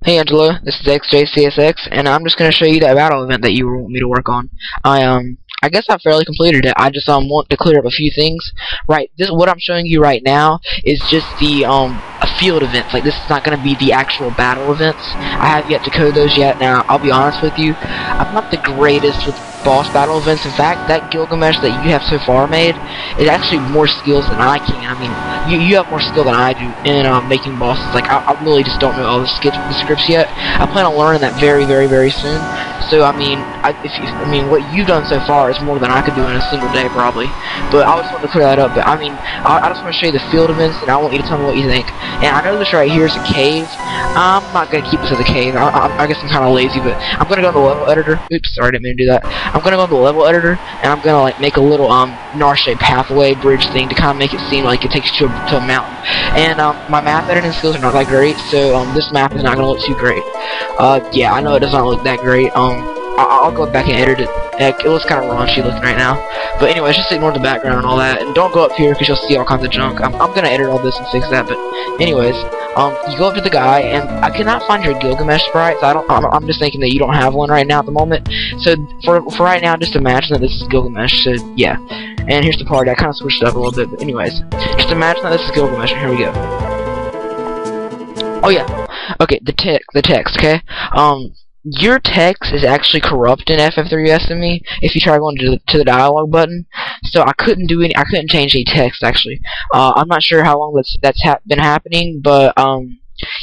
Hey Angelo, this is XJCSX, and I'm just gonna show you that battle event that you want me to work on. I guess I fairly completed it. I just want to clear up a few things. Right, what I'm showing you right now is just the field events. Like, this is not gonna be the actual battle events. I have yet to code those yet. Now, I'll be honest with you, I'm not the greatest with boss battle events. In fact, that Gilgamesh that you have so far made is actually more skills than I can. I mean, you have more skill than I do in making bosses. Like, I really just don't know all the scripts yet. I plan on learning that very, very, very soon. So, I mean, what you've done so far is more than I could do in a single day, probably. But I just wanted to clear that up. But, I mean, I just want to show you the field events, and I want you to tell me what you think. And I know this right here is a cave. I'm not going to keep this as a cave. I guess I'm kind of lazy, but I'm going to go to the level editor. Oops, sorry, I didn't mean to do that. I'm going to go to the level editor, and I'm going to, like, make a little, Narshe pathway bridge thing to kind of make it seem like it takes you to a mountain. And, my map editing skills are not that great, so, this map is not going to look too great. Yeah, I know it does not look that great. I'll go back and edit it. It looks kind of raunchy looking right now. But anyways, just ignore the background and all that. And don't go up here because you'll see all kinds of junk. I'm going to edit all this and fix that. But anyways, you go up to the guy, and I cannot find your Gilgamesh sprite. So I'm just thinking that you don't have one right now at the moment. So for right now, just imagine that this is Gilgamesh. So yeah. And here's the party. I kind of switched it up a little bit. But anyways, just imagine that this is Gilgamesh. And here we go. Oh yeah. Okay, the text, okay? Your text is actually corrupt in FF3SME if you try going to the dialogue button. So I couldn't change any text actually. I'm not sure how long that's been happening, but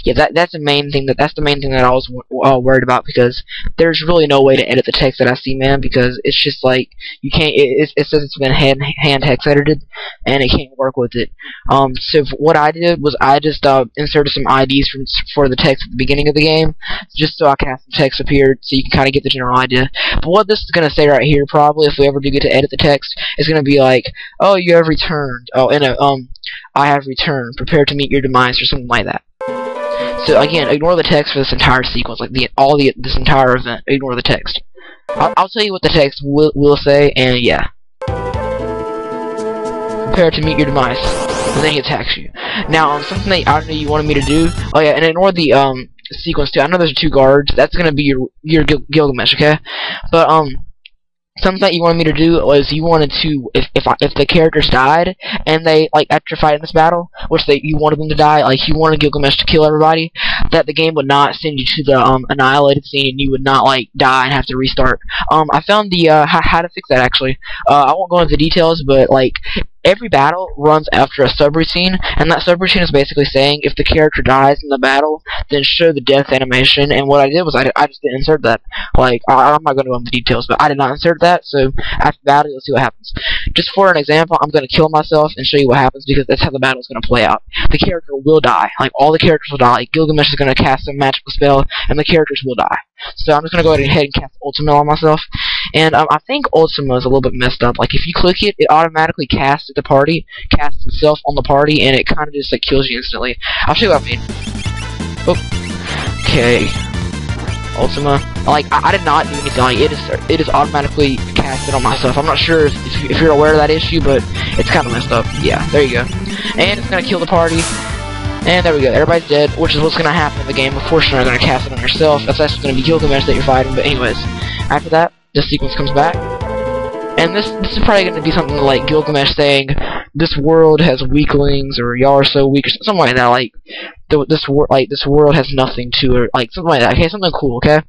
yeah, that's the main thing that I was worried about, because there's really no way to edit the text that I see, man, because it's just like you can't. It says it's been hand hex edited, and it can't work with it. So what I did was I just inserted some IDs for the text at the beginning of the game, just so I can have some text appeared, so you can kind of get the general idea. But what this is gonna say right here, probably if we ever do get to edit the text, is gonna be like, oh, you have returned. Oh, and I have returned. Prepare to meet your demise, or something like that. So again, ignore the text for this entire sequence, like this entire event. Ignore the text. I'll tell you what the text will say, and yeah. Prepare to meet your demise, and then he attacks you. Now, something that I know you wanted me to do. Oh yeah, and ignore the sequence too. I know there's 2 guards. That's gonna be your Gilgamesh, okay? But something that you wanted me to do was you wanted to, if the characters died and they like after fighting this battle, which you wanted them to die, like you wanted Gilgamesh to kill everybody, that the game would not send you to the annihilated scene and you would not like die and have to restart. I found the how to fix that actually. I won't go into the details, but like every battle runs after a subroutine, and that subroutine is basically saying if the character dies in the battle, then show the death animation. And what I did was I just didn't insert that. Like, I'm not going to go into the details, but I did not insert that, so after the battle, you'll see what happens. Just for an example, I'm going to kill myself and show you what happens, because that's how the battle is going to play out. The character will die. Like, all the characters will die. Like, Gilgamesh is going to cast a magical spell, and the characters will die. So I'm just going to go ahead and cast Ultima on myself. And I think Ultima is a little bit messed up. Like, if you click it, it automatically casts the party, casts itself on the party, and it kind of just like kills you instantly. I'll show you what I mean. Oh. Okay. Ultima. Like, I did not do anything. Like, it is automatically casted on myself. I'm not sure if you're aware of that issue, but it's kind of messed up. Yeah, there you go. And it's going to kill the party. And there we go, everybody's dead, which is what's going to happen in the game. Of course, you're not going to cast it on yourself. That's actually going to be Gilgamesh that you're fighting. But anyways, after that, this sequence comes back. And this is probably going to be something like Gilgamesh saying, this world has weaklings, or y'all are so weak, or something like that. Like, this world has nothing to it. Like, something like that. Okay, something cool, okay?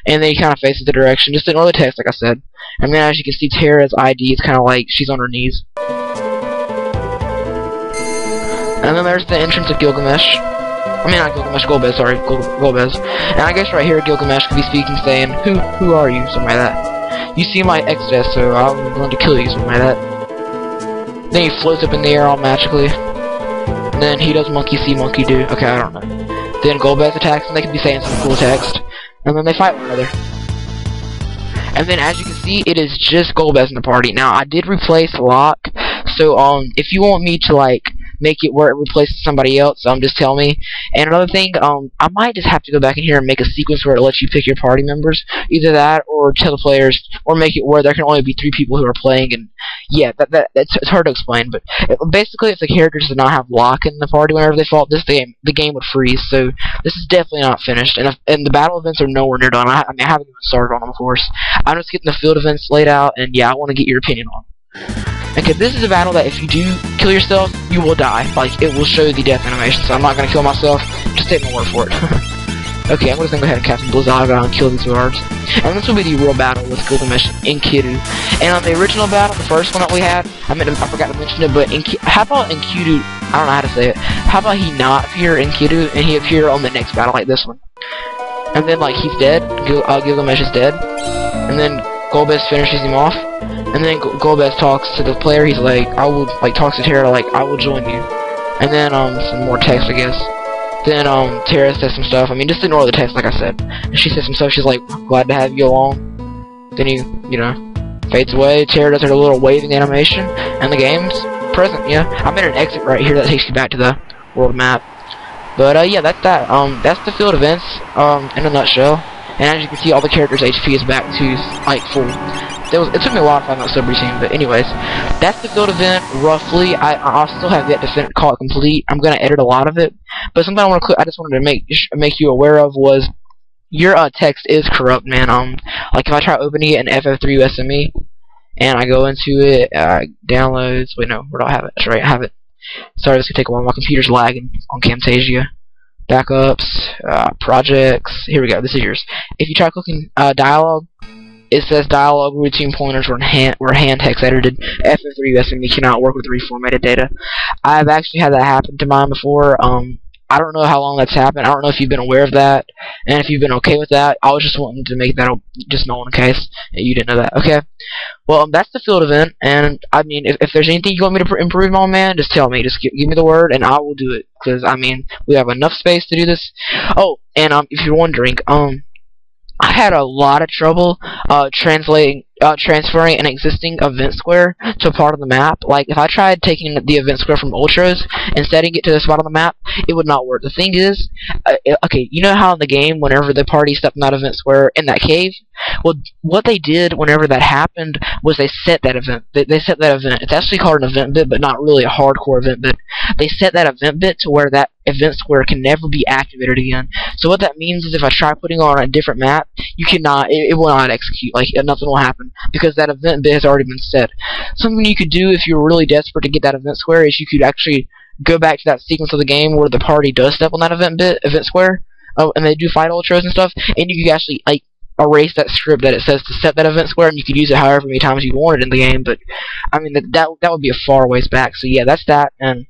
And then he kind of faces the direction. Just ignore the text, like I said. And then as you can see, Terra's ID is kind of like she's on her knees. And then there's the entrance of Gilgamesh. I mean, not Gilgamesh, Golbez, sorry, Golbez. And I guess right here, Gilgamesh could be speaking, saying, who are you? Something like that. You see my Exodus, so I'm going to kill you, something like that. Then he floats up in the air all magically. And then he does monkey see, monkey do. Okay, I don't know. Then Golbez attacks, and they could be saying some cool text. And then they fight one another. And then, as you can see, it is just Golbez in the party. Now, I did replace Locke, so, if you want me to, like, make it where it replaces somebody else, just tell me. And another thing, I might just have to go back in here and make a sequence where it lets you pick your party members. Either that, or tell the players, or make it where there can only be 3 people who are playing. And yeah, it's hard to explain, but basically, if the characters did not have lock in the party whenever they fought this game, the game would freeze. So this is definitely not finished, and the battle events are nowhere near done. I mean, I haven't even started on them, of course. I'm just getting the field events laid out, and yeah, I want to get your opinion on. Okay, this is a battle that if you do kill yourself, you will die. Like, it will show the death animation, so I'm not going to kill myself. Just take my word for it. Okay, I'm just going to go ahead and cast Blizzaga and kill these guards. And this will be the real battle with Gilgamesh and Enkidu. And on the original battle, the first one that we had, I forgot to mention it, but how about Enkidu, I don't know how to say it, how about he not appear Enkidu, and he appear on the next battle like this one? And then, like, he's dead, Gilgamesh is dead, and then Golbez finishes him off, and then Golbez talks to the player, he's like, talks to Terra, like, I will join you. And then, some more text, I guess. Then, Terra says some stuff, I mean, just ignore the text, like I said. And she says some stuff, she's like, glad to have you along. Then he, you know, fades away, Terra does her little waving animation, and the game's present, yeah. I made an exit right here that takes you back to the world map. But, yeah, that's that. That's the field events, in a nutshell. And as you can see, all the characters' HP is back to, like, full. It took me a while to find that subroutine, but anyways, that's the field event, roughly. I still have yet to call it complete. I'm gonna edit a lot of it, but something I just wanted to make you aware of was your text is corrupt, man. Like if I try opening it in FF3 USME, and I go into it, downloads. Wait, no, where do I have it? That's right, I have it. Sorry, this could take a while. My computer's lagging on Camtasia. Backups, projects. Here we go. This is yours. If you try clicking dialogue, it says dialogue routine pointers were hand text edited. FF3 USME cannot work with reformatted data. I've actually had that happen to mine before. I don't know how long that's happened. I don't know if you've been aware of that, and if you've been okay with that. I was just wanting to make that just known in case you didn't know that. Okay. Well, that's the field event, and I mean, if there's anything you want me to improve on, man, just tell me. Just give me the word, and I will do it. Because I mean, we have enough space to do this. Oh, and if you're wondering, I had a lot of trouble transferring an existing event square to a part of the map. Like, if I tried taking the event square from Ultras and setting it to the spot on the map, it would not work. The thing is, okay, you know how in the game, whenever the party stepped in that event square in that cave, well, what they did whenever that happened was they set that event. They set that event. It's actually called an event bit, but not really a hardcore event bit. They set that event bit to where that event square can never be activated again. So what that means is if I try putting on a different map, you cannot, it will not execute. Like, nothing will happen because that event bit has already been set. Something you could do if you're really desperate to get that event square is you could actually go back to that sequence of the game where the party does step on that event square, and they do fight ultras and stuff, and you could actually, like, erase that script that it says to set that event square, and you could use it however many times you wanted in the game. But I mean, that would be a far ways back. So yeah, that's that. And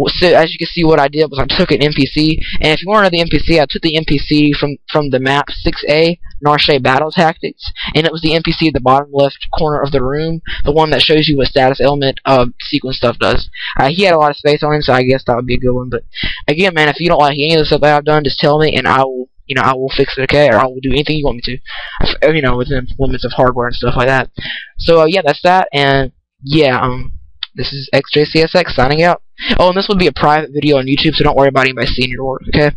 so as you can see, what I did was I took an NPC, and if you want to know the NPC, I took the NPC from the map 6A, Narshe Battle Tactics, and it was the NPC at the bottom left corner of the room, the one that shows you what status element sequence stuff does. He had a lot of space on him, so I guess that would be a good one. But again, man, if you don't like any of the stuff that I've done, just tell me, and I will, I will fix it, okay? Or I will do anything you want me to, within limits of hardware and stuff like that. So yeah, that's that, and yeah, this is XJCSX signing out. Oh, and this will be a private video on YouTube, so don't worry about anybody seeing your work, okay?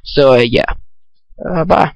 So, yeah. Bye.